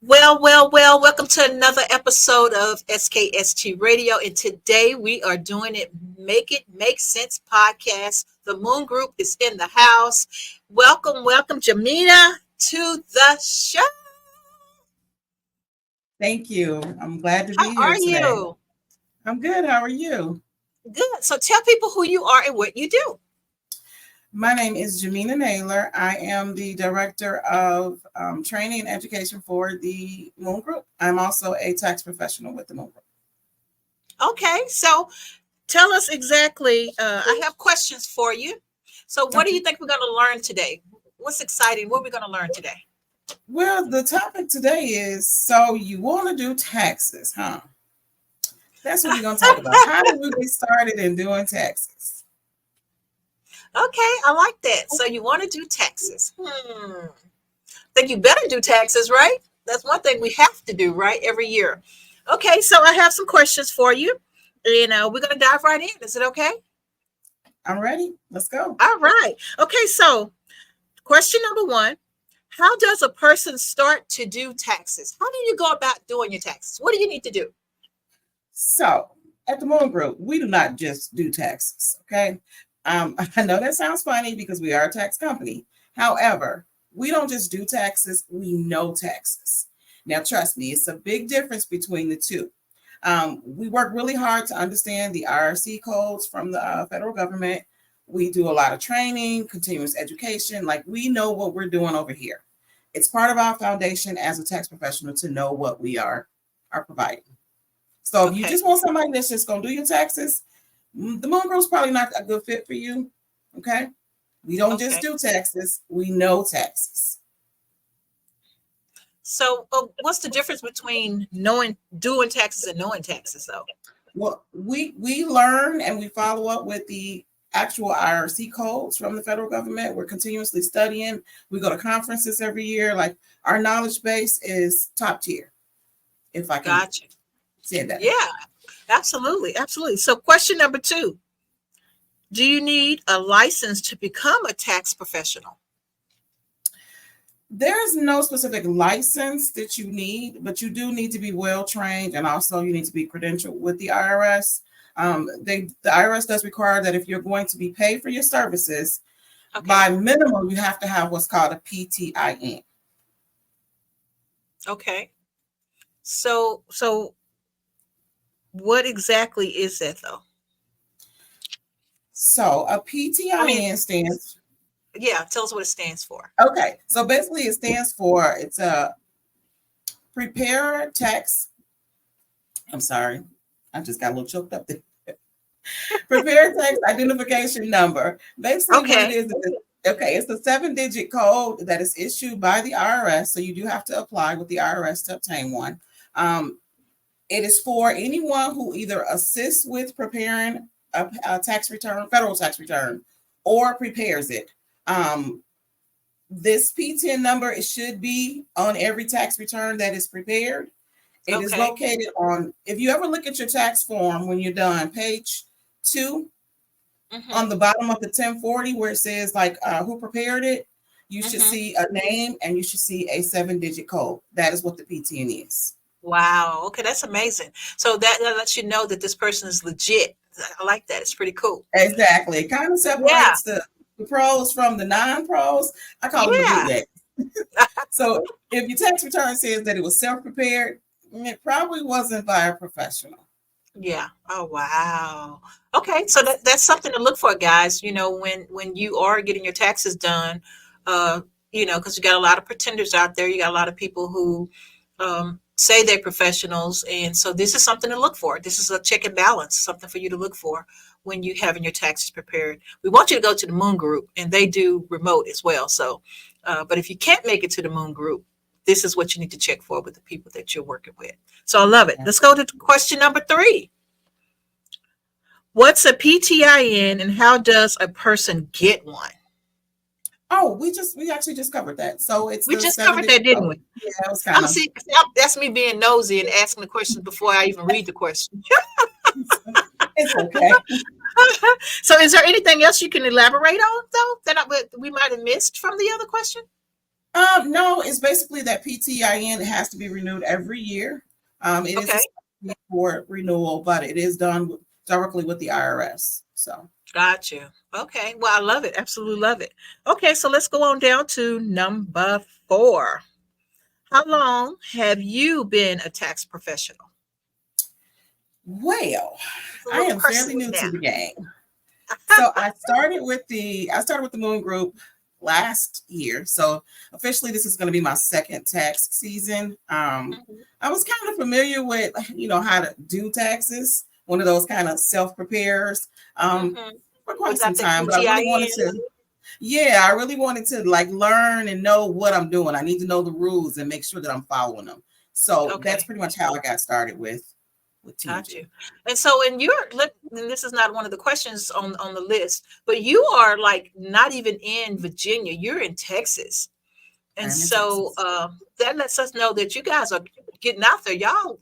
Well, welcome to another episode of SKST Radio. And today we are doing it Make Sense podcast. The Moon Group is in the house. Welcome, Jamina, to the show. Thank you. I'm glad to How be here are today. you? I'm good. How are you? Good. So tell people who you are and what you do. My name is Jamina Naylor. I am the Director of Training and Education for the Moon Group. I'm also a tax professional with the Moon Group. Okay, so tell us exactly. I have questions for you. So what do Okay. you think we're going to learn today? What's exciting? What are we going to learn today? Well, the topic today is, so you want to do taxes, huh? That's what we're going to talk about. How did we get started in doing taxes? Okay, I like that. So you want to do taxes. Think you better do taxes, right? That's one thing we have to do, right? Every year. Okay, so I have some questions for you. We're going to dive right in. Is it okay? I'm ready. Let's go. All right. Okay, so question number one. How does a person start to do taxes? How do you go about doing your taxes? What do you need to do? So at the Moon Group, we do not just do taxes, okay? I know that sounds funny because we are a tax company. However, we don't just do taxes, we know taxes. Now, trust me, it's a big difference between the two. We work really hard to understand the IRC codes from the federal government. We do a lot of training, continuous education. Like, we know what we're doing over here. It's part of our foundation as a tax professional to know what we are providing. So if you just want somebody that's just going to do your taxes, the Moon Group's probably not a good fit for you. Okay. We don't just do taxes. We know taxes. So what's the difference between doing taxes and knowing taxes, though? Well, we learn and we follow up with the actual IRC codes from the federal government. We're continuously studying. We go to conferences every year. Like, our knowledge base is top tier. If I can say that. Yeah, absolutely. So question number two. Do you need a license to become a tax professional? There's no specific license that you need, but you do need to be well trained, and also you need to be credentialed with the IRS. The IRS does require that if you're going to be paid for your services, by minimum, you have to have what's called a PTIN. Okay. So what exactly is that, though? So a PTIN stands. Yeah, tell us what it stands for. Okay, so basically it stands for, it's a preparer tax. I'm sorry, I just got a little choked up there. Preparer tax identification number. Basically what it is, it's a 7-digit code that is issued by the IRS. So you do have to apply with the IRS to obtain one. It is for anyone who either assists with preparing a tax return, federal tax return, or prepares it. This PTIN number, it should be on every tax return that is prepared. It is located on, if you ever look at your tax form when you're done, page 2, on the bottom of the 1040 where it says who prepared it, you should see a name and you should see a 7-digit code. That is what the PTIN is. Wow. Okay, that's amazing. So that lets you know that this person is legit. I like that. It's pretty cool. Exactly. It kind of separates the pros from the non-pros. I call them the bootleg. So if your tax return says that it was self-prepared, it probably wasn't by a professional. Yeah. Oh, wow. Okay. So that's something to look for, guys. When you are getting your taxes done, because you got a lot of pretenders out there. You got a lot of people who say they're professionals. And so this is something to look for. This is a check and balance, something for you to look for when you having your taxes prepared. We want you to go to the Moon Group, and they do remote as well. So, but if you can't make it to the Moon Group, this is what you need to check for with the people that you're working with. So I love it. Let's go to question number 3. What's a PTIN and how does a person get one? Oh, we actually just covered that. So we just covered that, didn't we? Yeah, that was kind of. That's me being nosy and asking the questions before I even read the question. It's okay. So, is there anything else you can elaborate on, though, that we might have missed from the other question? No, it's basically that PTIN has to be renewed every year. It is Okay. a for renewal, but it is done directly with the IRS. So Got you. Okay. Well, I love it. Absolutely love it. Okay, so let's go on down to number 4. How long have you been a tax professional? well, It's a I little am fairly personal new now. to the game. So I started with the Moon Group last year. So officially, this is going to be my second tax season. Mhm. I was kind of familiar with how to do taxes. One of those kind of self preparers Mhm. for quite some Without the time, but I really wanted PTIN. to. Yeah, I really wanted to like learn and know what I'm doing. I need to know the rules and make sure that I'm following them. So that's Okay. pretty much how I got started with Got TMG. you. And so, and and this is not one of the questions on the list, but you are like not even in Virginia. You're in Texas, and I'm in so Texas. that lets us know that you guys are getting out there. Y'all,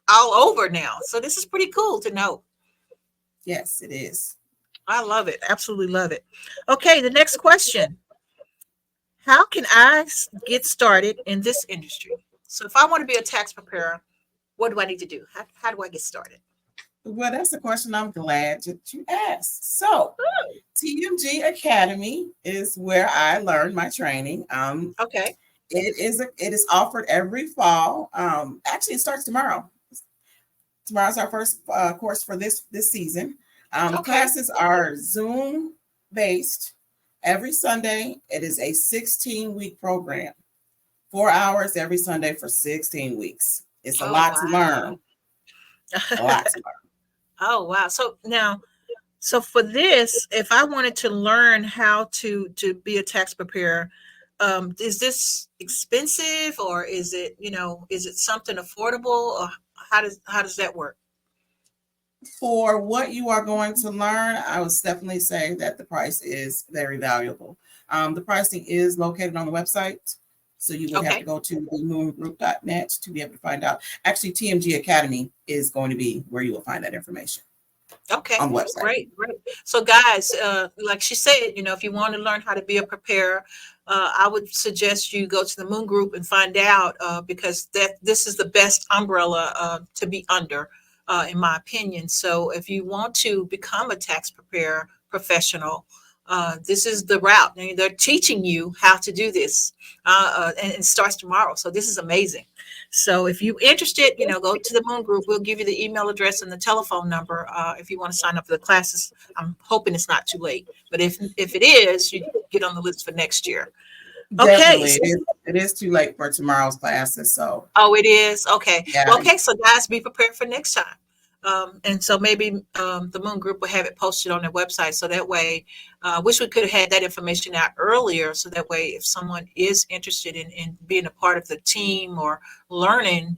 all over now. So this is pretty cool to know. Yes, it is. I love it. Absolutely love it. Okay, the next question: how can get started in this industry? So if I want to be a tax preparer, what do I need to do? How do I get started? Well, that's a question I'm glad that you asked. So, TMG Academy is where I learned my training. Okay. It is offered every fall. Actually, it starts tomorrow. Tomorrow's our first course for this season. Okay. Classes are Zoom based every Sunday. It is a 16-week program, 4 hours every Sunday for 16 weeks. It's a Oh lot to wow. learn. A lot to learn. Oh wow. So now, so for this, if I wanted to learn how to be a tax preparer, is this expensive, or is it something affordable, or how does that work? For what you are going to learn, I would definitely say that the price is very valuable. The pricing is located on the website. So you would have to Okay. go to themoongroup.net to be able to find out. Actually, TMG Academy is going to be where you will find that information Okay, on the website. great, great. So, guys, like she said, if you want to learn how to be a preparer, I would suggest you go to the Moon Group and find out, because this is the best umbrella to be under, in my opinion. So, if you want to become a tax preparer professional, this is the route. And they're teaching you how to do this, and it starts tomorrow. So, this is amazing. So if you're interested, go to the Moon Group. We'll give you the email address and the telephone number if you want to sign up for the classes. I'm hoping it's not too late, but if it is, you get on the list for next year. Okay. Definitely. It is too late for tomorrow's classes. So Oh, it is? Okay. yeah, Well, okay. So, guys, be prepared for next time. And so maybe the Moon Group will have it posted on their website. So that way, wish we could have had that information out earlier. So that way, if someone is interested in being a part of the team or learning,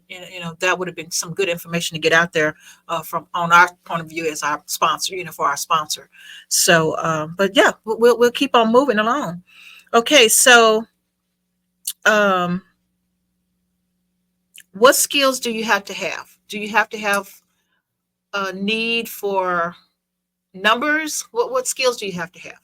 that would have been some good information to get out there from on our point of view as our sponsor, for our sponsor. So, but yeah, we'll keep on moving along. Okay. So, um, what skills do you have to have? Do you have to have a need for numbers? What skills do you have to have?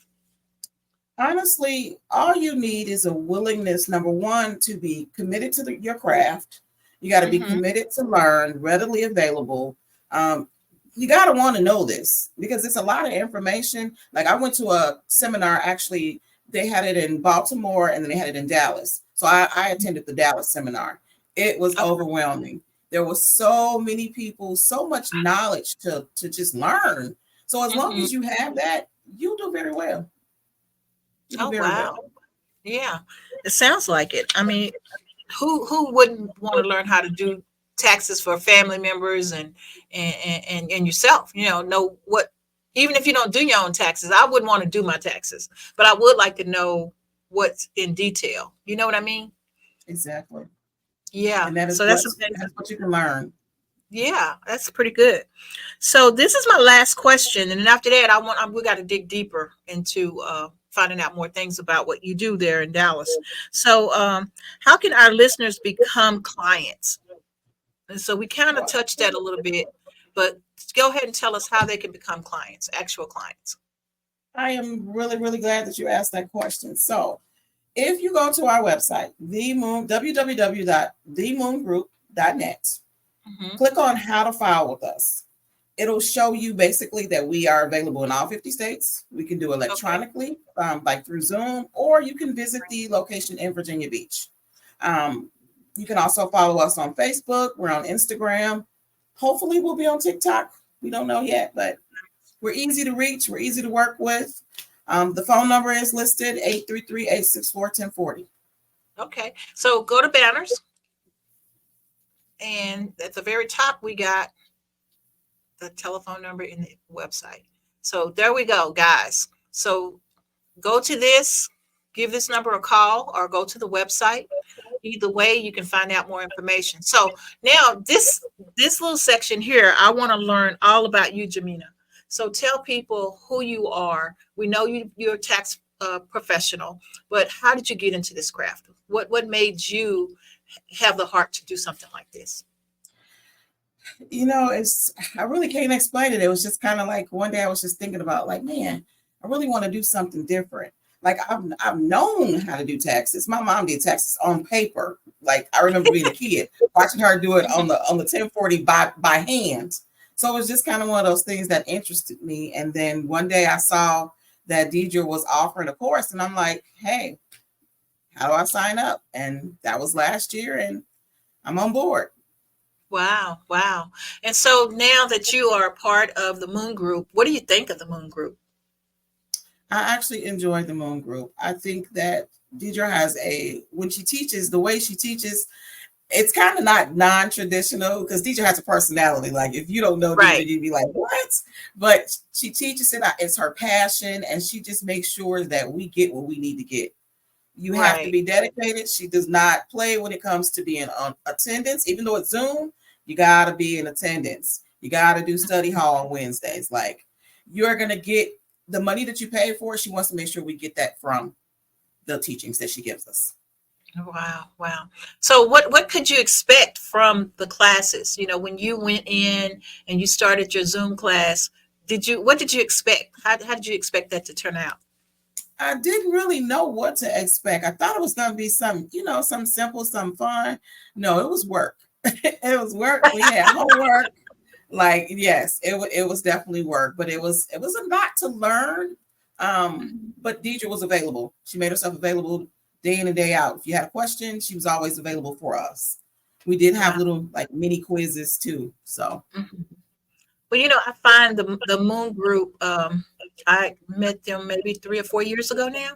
honestly, all you need is a willingness, number one, to be committed to your craft. You got to be Mm-hmm. committed to learn, readily available. Um, you got to want to know this because it's a lot of information. Like I went to a seminar, actually, they had it in Baltimore and then they had it in Dallas. So I attended the Dallas seminar. It was Okay. overwhelming. There was so many people, so much knowledge to just learn. So as long Mm-hmm. as you have that, you do very well. You do Oh very wow. well. Yeah. It sounds like it. I mean, who wouldn't want to learn how to do taxes for family members and yourself? Know what, even if you don't do your own taxes, I wouldn't want to do my taxes, but I would like to know what's in detail. You know what I mean? Exactly. Yeah. And that is So what that's amazing. that's what you can learn. Yeah, that's pretty good. So this is my last question, and then after that, we got to dig deeper into finding out more things about what you do there in Dallas. So, how can our listeners become clients? And so we kind of touched that a little bit, but go ahead and tell us how they can become clients, actual clients. I am really, really glad that you asked that question. So If you go to our website, the moon www.themoongroup.net, Hmm. click on how to file with us. It'll show you basically that we are available in all 50 states. We can do Okay. electronically, like through Zoom, or you can visit the location in Virginia Beach. Um, you can also follow us on Facebook. We're on Instagram. Hopefully, we'll be on TikTok. We don't know yet, but we're easy to reach. We're easy to work with. The phone number is listed 833-864-1040. Okay. So go to banners, and at the very top, we got the telephone number in the website. So there we go, guys. So go to this, give this number a call, or go to the website. Either way, you can find out more information. So now this little section here, I want to learn all about you, Jamina. So tell people who you are. We know you're a tax professional, but how did you get into this craft? What made you have the heart to do something like this? It's I really can't explain it. It was just kind of like one day I was just thinking about like, man, I really want to do something different. Like I've known how to do taxes. My mom did taxes on paper. Like I remember being a kid watching her do it on the 1040 by hand. So it was just kind of one of those things that interested me. And then one day I saw that Deidre was offering a course, and I'm like, hey, how do I sign up? And that was last year, and I'm on board. Wow, wow. And so now that you are a part of the Moon Group, what do you think of the Moon Group? I actually enjoy the Moon Group. I think that Deidre has when she teaches, the way she teaches, it's kind of not non-traditional because Deidre has a personality. Like if you don't know Deidre, Right. you'd be like, what? But she teaches it, it's her passion, and she just makes sure that we get what we need to get. You have to Right. be dedicated. She does not play when it comes to being on attendance, even though it's Zoom, you got to be in attendance. You got to do study hall on Wednesdays. Like you're going to get the money that you pay for. She wants to make sure we get that from the teachings that she gives us. Wow, wow. So what could you expect from the classes? You know, when you went in and you started your Zoom class, what did you expect? How did you expect that to turn out? I didn't really know what to expect. I thought it was going to be some, some simple, some fun. No, it was work. It was work. We had homework. Like, yes, it was definitely work, but it was a lot to learn. But Deidre was available. She made herself available day in and day out. If you had a question, she was always available for us. We did have Wow. little like mini quizzes too. So Mhm. Well, I find the Moon Group. I met them maybe 3 or 4 years ago now,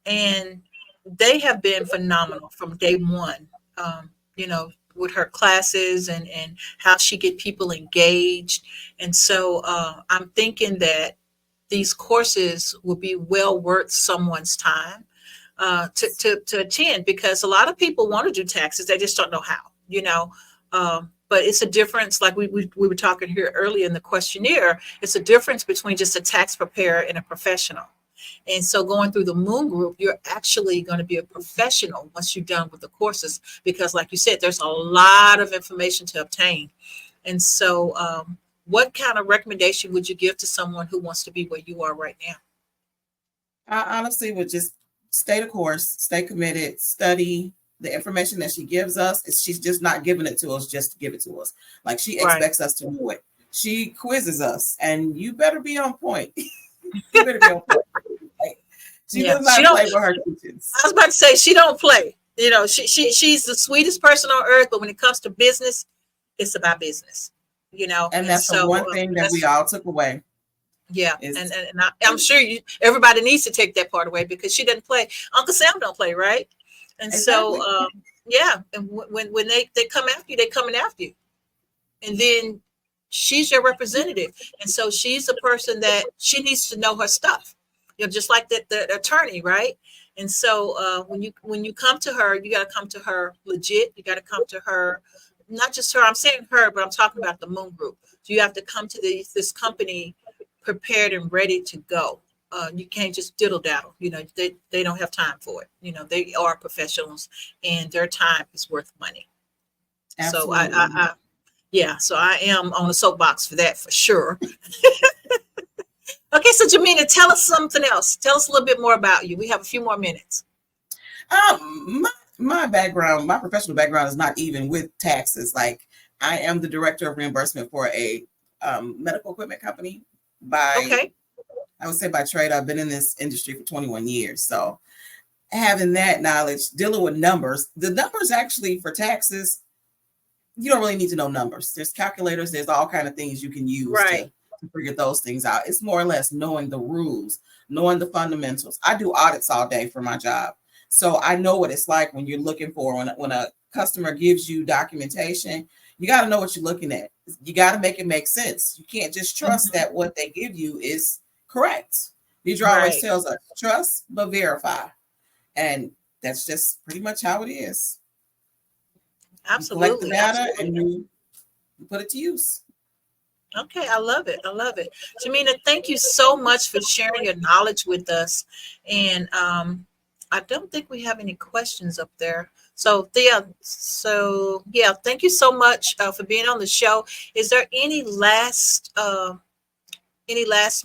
and they have been phenomenal from day one. With her classes and how she get people engaged, and so I'm thinking that these courses will be well worth someone's time to attend, because a lot of people want to do taxes, they just don't know how. But it's a difference, like we were talking here earlier in the questionnaire. It's a difference between just a tax preparer and a professional. And so going through the Moon Group, you're actually going to be a professional once you're done with the courses, because like you said, there's a lot of information to obtain. And so what kind of recommendation would you give to someone who wants to be where you are right now? I honestly would just stay the course, stay committed, study the information that she gives us. She's just not giving it to us just to give it to us. Like she Right. expects us to know it. She quizzes us, and you better be on point. You better be on point. Like, she Yeah. does She not don't play with her teachings. I was about to say she don't play. She's the sweetest person on earth, but when it comes to business, it's about business. And And that's the so one thing that we that's all took away yeah, and is I'm sure everybody needs to take that part away, because she doesn't play. Uncle Sam don't play, right? And so exactly. yeah, and when they come after you, they coming after you, and then she's your representative, and so she's the person that she needs to know her stuff. Just like the attorney, right? And so when you come to her, you got to come to her legit. You got to come to her, not just her. I'm saying her, but I'm talking about the Moon Group. So you have to come to this company prepared and ready to go. You can't just diddle daddle. They don't have time for it. They are professionals, and their time is worth money. So Absolutely. yeah, so I am on a soapbox for that for sure. Okay, so Jamina, tell us something else. Tell us a little bit more about you. We have a few more minutes. My background, my professional background is not even with taxes. Like I am the director of reimbursement for a medical equipment company. By Okay. I would say by trade, I've been in this industry for 21 years. So having that knowledge, dealing with numbers, the numbers actually for taxes, you don't really need to know numbers. There's calculators. There's all kind of things you can use Right. to figure those things out. It's more or less knowing the rules, knowing the fundamentals. I do audits all day for my job, so I know what it's like when you're looking for when a customer gives you documentation. You got to know what you're looking at. You got to make it make sense. You can't just trust Mhm. that what they give you is correct. Deidre always Right. tells us trust but verify, and that's just pretty much how it is. You collect the Absolutely. data Absolutely. and you put it to use. Okay, I love it. I love it. Jamina, thank you so much for sharing your knowledge with us. And I don't think we have any questions up there. So Thea, so yeah, thank you so much for being on the show. Is there any last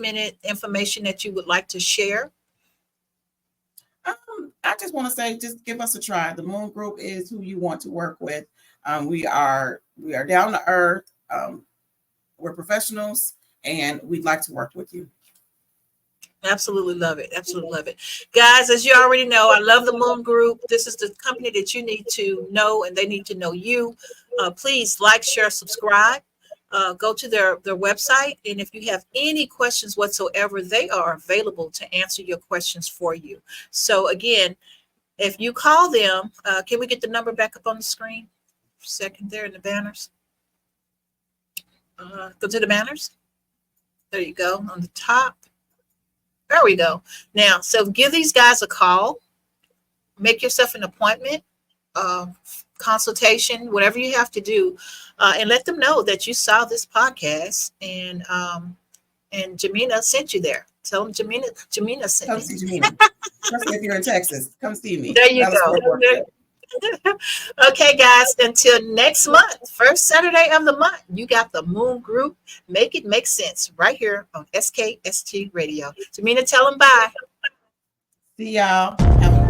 minute information that you would like to share? I just want to say, just give us a try. The Moon Group is who you want to work with. We are down to earth. We're professionals, and we'd like to work with you. Absolutely love it. Absolutely love it. Guys, as you already know, I love the Moon Group. This is the company that you need to know and they need to know you. Please like, share, subscribe. Go to their website. And if you have any questions whatsoever, they are available to answer your questions for you. So, again, if you call them, can we get the number back up on the screen? Second there in the banners. Go to the banners. There you go on the top. There we go. Now, so give these guys a call, make yourself an appointment, uh, consultation, whatever you have to do, and let them know that you saw this podcast and Jamina sent you there. Tell them Jamina sent Come me. see Jamina, especially if you're in Texas. Come see me. There you Dallas go. Fort Worth. Okay, guys, until next month, first Saturday of the month, you got the Moon Group. Make it make sense right here on SKST Radio. Jamina, tell them bye. See y'all. Have a